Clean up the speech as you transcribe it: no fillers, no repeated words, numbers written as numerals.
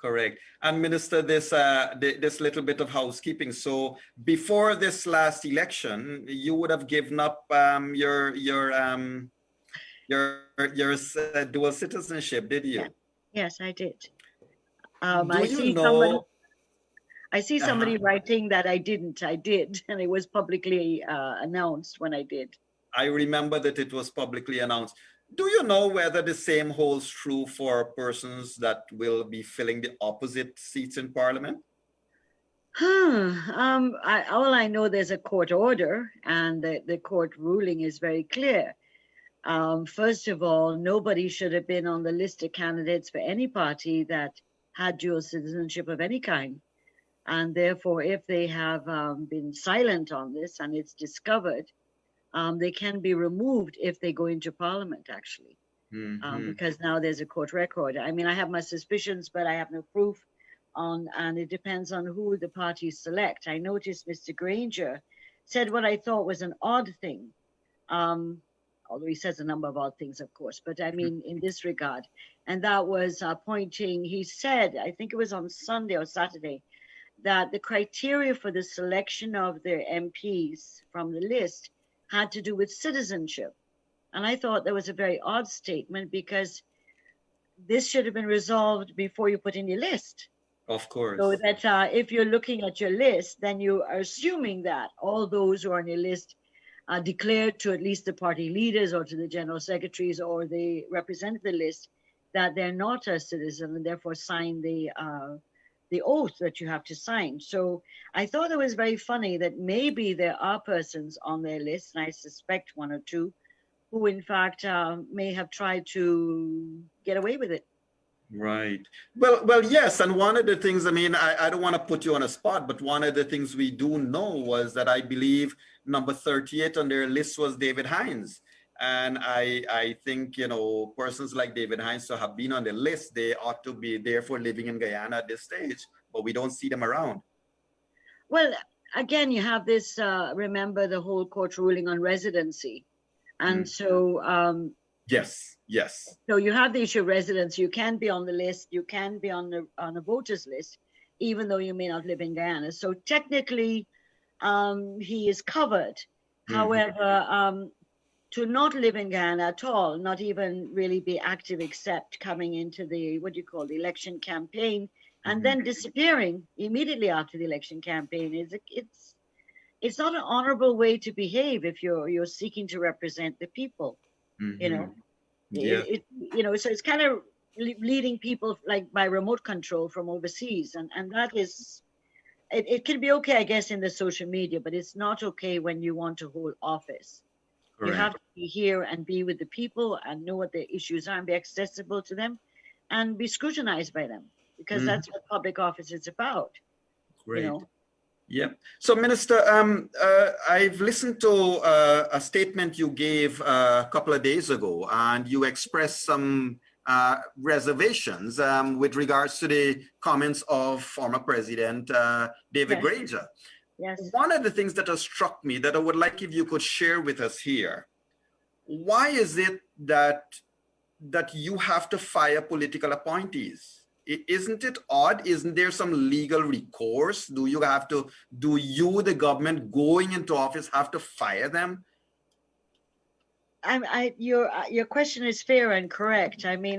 Correct. And Minister, this little bit of housekeeping. So before this last election, you would have given up your dual citizenship, did you? Yeah. Yes, I did. Do you know? I see somebody writing that I didn't. I did, and it was publicly announced when I did. I remember that it was publicly announced. Do you know whether the same holds true for persons that will be filling the opposite seats in Parliament? All I know, there's a court order, and the court ruling is very clear. First of all, nobody should have been on the list of candidates for any party that had dual citizenship of any kind. And therefore, if they have been silent on this and it's discovered, they can be removed if they go into Parliament, actually, because now there's a court record. I mean, I have my suspicions, but I have no proof and it depends on who the parties select. I noticed Mr. Granger said what I thought was an odd thing, although he says a number of odd things, of course, but I mean, in this regard, and that was he said, I think it was on Sunday or Saturday, that the criteria for the selection of their MPs from the list had to do with citizenship. And I thought that was a very odd statement, because this should have been resolved before you put in your list. Of course. So that if you're looking at your list, then you are assuming that all those who are on your list are declared to at least the party leaders or to the general secretaries or they represent the list, that they're not a citizen and therefore sign the oath that you have to sign. So I thought it was very funny that maybe there are persons on their list, and I suspect one or two, who in fact may have tried to get away with it. Right. Well, yes. And one of the things, I mean, I don't want to put you on a spot, but one of the things we do know was that I believe number 38 on their list was David Hines. And I think, you know, persons like David Hines to have been on the list, they ought to be therefore living in Guyana at this stage, but we don't see them around. Well, again, you have this, remember the whole court ruling on residency. And so... Yes. So you have the issue of residence. You can be on the list. You can be on a voter's list, even though you may not live in Guyana. So technically, he is covered. However, to not live in Guyana at all, not even really be active except coming into the, what do you call, the election campaign, and then disappearing immediately after the election campaign, it's not an honorable way to behave if you're seeking to represent the people. You know, so it's kind of leading people like by remote control from overseas, and that is, it can be okay, I guess, in the social media, but it's not okay when you want to hold office. Correct. You have to be here and be with the people and know what their issues are and be accessible to them and be scrutinized by them, because that's what public office is about. Great. You know? Yeah. So, Minister, I've listened to a statement you gave a couple of days ago, and you expressed some reservations with regards to the comments of former President David Granger. Yes. One of the things that has struck me that I would like if you could share with us here, why is it that you have to fire political appointees? Isn't it odd? Isn't there some legal recourse? Do you, the government going into office, have to fire them? Your question is fair and correct. I mean,